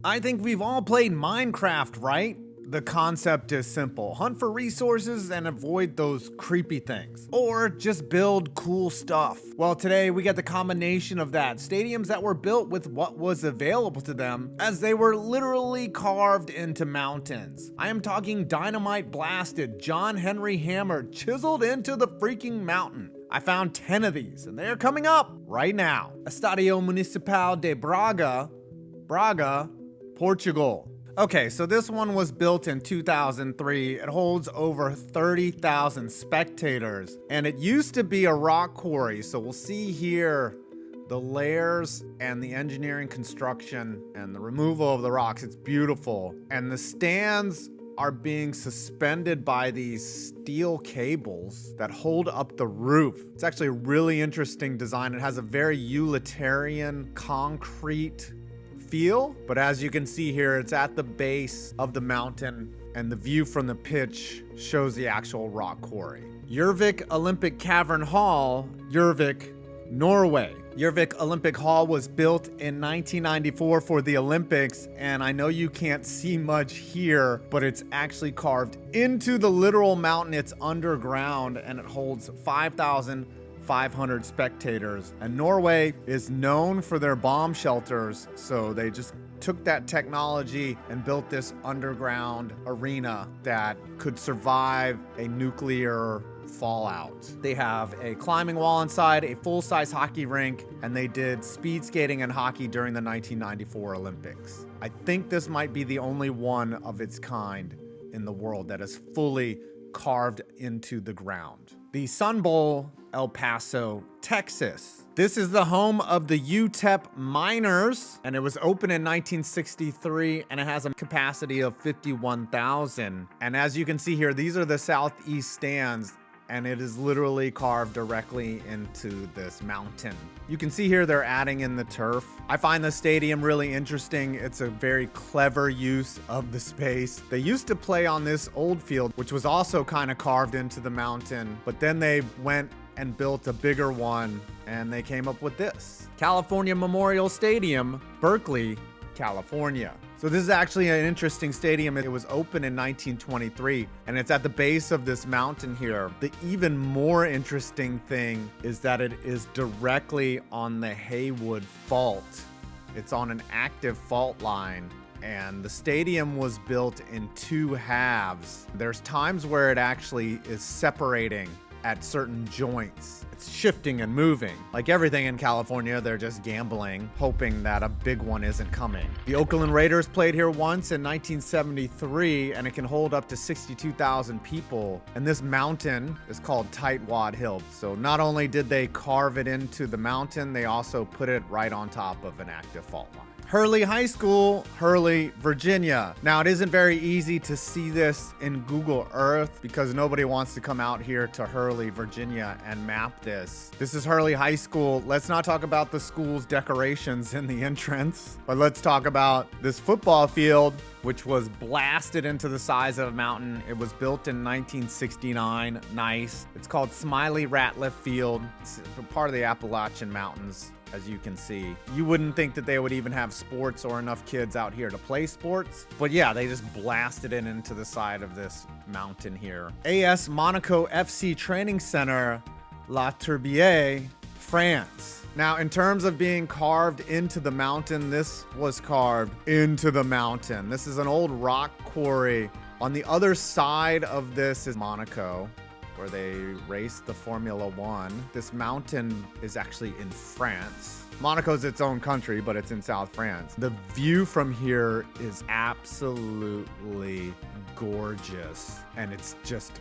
I think we've all played Minecraft, right? The concept is simple. Hunt for resources and avoid those creepy things. Or just build cool stuff. Well, today we get the combination of that. Stadiums that were built with what was available to them, as they were literally carved into mountains. I am talking dynamite blasted, John Henry hammered, chiseled into the freaking mountain. I found 10 of these, and they're coming up right now. Estadio Municipal de Braga, Portugal. Okay, so this one was built in 2003. It holds over 30,000 spectators, and it used to be a rock quarry. So we'll see here the layers and the engineering construction and the removal of the rocks. It's beautiful. And the stands are being suspended by these steel cables that hold up the roof. It's actually a really interesting design. It has a very utilitarian concrete feel, but as you can see here, it's at the base of the mountain, and the view from the pitch shows the actual rock quarry. Gjovik Olympic Cavern Hall, Gjovik, Norway. Gjovik Olympic Hall was built in 1994 for the Olympics, and I know you can't see much here, but it's actually carved into the literal mountain. It's underground, and it holds 5,500 spectators. And Norway is known for their bomb shelters, so they just took that technology and built this underground arena that could survive a nuclear fallout. They have a climbing wall inside, a full-size hockey rink, and they did speed skating and hockey during the 1994 Olympics. I think this might be the only one of its kind in the world that is fully carved into the ground. The Sun Bowl, El Paso, Texas. This is the home of the UTEP Miners, and it was open in 1963, and it has a capacity of 51,000. And as you can see here, these are the southeast stands, and it is literally carved directly into this mountain. You can see here they're adding in the turf. I find the stadium really interesting. It's a very clever use of the space. They used to play on this old field, which was also kind of carved into the mountain, but then they went and built a bigger one, and they came up with this. California Memorial Stadium, Berkeley, California. So this is actually an interesting stadium. It was open in 1923, and it's at the base of this mountain here. The even more interesting thing is that it is directly on the Haywood Fault. It's on an active fault line, and the stadium was built in two halves. There's times where it actually is separating at certain joints. It's shifting and moving. Like everything in California, they're just gambling, hoping that a big one isn't coming. The Oakland Raiders played here once in 1973, and it can hold up to 62,000 people. And this mountain is called Tightwad Hill. So not only did they carve it into the mountain, they also put it right on top of an active fault line. Hurley High School, Hurley, Virginia. Now, it isn't very easy to see this in Google Earth because nobody wants to come out here to Hurley, Virginia and map this. This is Hurley High School. Let's not talk about the school's decorations in the entrance, but let's talk about this football field, which was blasted into the size of a mountain. It was built in 1969. Nice. It's called Smiley Ratliff Field. It's part of the Appalachian Mountains, as you can see. You wouldn't think that they would even have sports or enough kids out here to play sports, but yeah, they just blasted it into the side of this mountain here. AS Monaco FC Training Center, La Tourbière, France. Now, in terms of being carved into the mountain, this was carved into the mountain. This is an old rock quarry. On the other side of this is Monaco, where they race the Formula One. This mountain is actually in France. Monaco's its own country, but it's in South France. The view from here is absolutely gorgeous, and it's just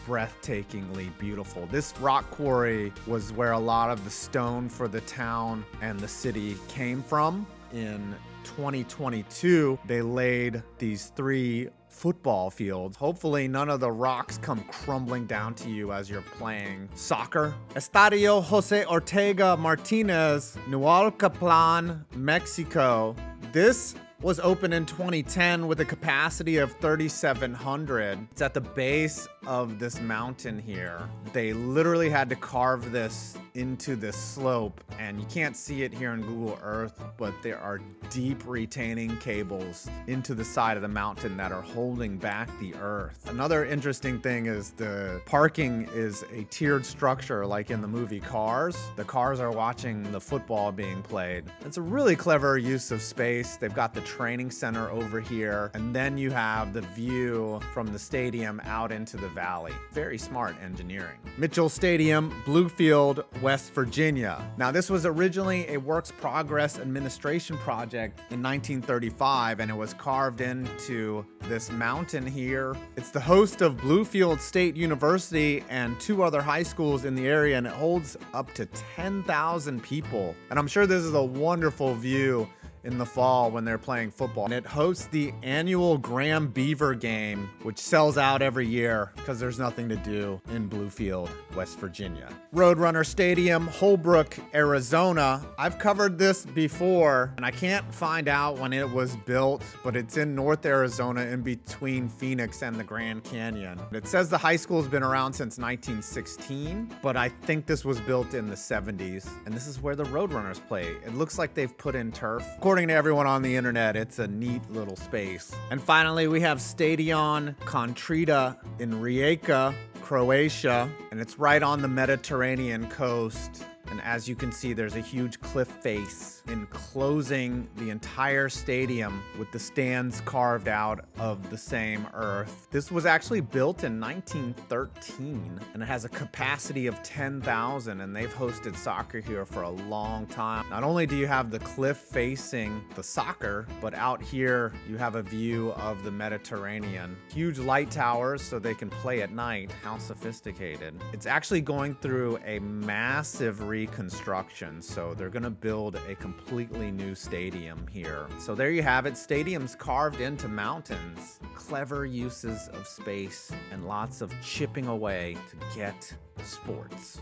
breathtakingly beautiful. This rock quarry was where a lot of the stone for the town and the city came from. In 2022, they laid these 3 football fields. Hopefully none of the rocks come crumbling down to you as you're playing soccer. Estadio Jose Ortega Martinez, Naucalpan, Mexico. This was opened in 2010 with a capacity of 3,700. It's at the base of this mountain here. They literally had to carve this into this slope, and you can't see it here in Google Earth, but there are deep retaining cables into the side of the mountain that are holding back the earth. Another interesting thing is the parking is a tiered structure like in the movie Cars. The cars are watching the football being played. It's a really clever use of space. They've got the training center over here, and then you have the view from the stadium out into the valley. Very smart engineering. Mitchell Stadium, Bluefield, West Virginia. Now, this was originally a Works Progress Administration project in 1935, and it was carved into this mountain here. It's the host of Bluefield State University and 2 other high schools in the area, and it holds up to 10,000 people. And I'm sure this is a wonderful view in the fall when they're playing football. And it hosts the annual Graham Beaver game, which sells out every year because there's nothing to do in Bluefield, West Virginia. Roadrunner Stadium, Holbrook, Arizona. I've covered this before, and I can't find out when it was built, but it's in North Arizona in between Phoenix and the Grand Canyon. It says the high school's been around since 1916, but I think this was built in the 70s, and this is where the Roadrunners play. It looks like they've put in turf. According to everyone on the internet, it's a neat little space. And finally, we have Stadion Contrea in Rijeka, Croatia, and it's right on the Mediterranean coast. And as you can see, there's a huge cliff face enclosing the entire stadium with the stands carved out of the same earth. This was actually built in 1913, and it has a capacity of 10,000, and they've hosted soccer here for a long time. Not only do you have the cliff facing the soccer, but out here you have a view of the Mediterranean. Huge light towers so they can play at night. How sophisticated. It's actually going through a massive reconstruction, so they're gonna build a completely new stadium here. So there you have it, stadiums carved into mountains. Clever uses of space and lots of chipping away to get sports.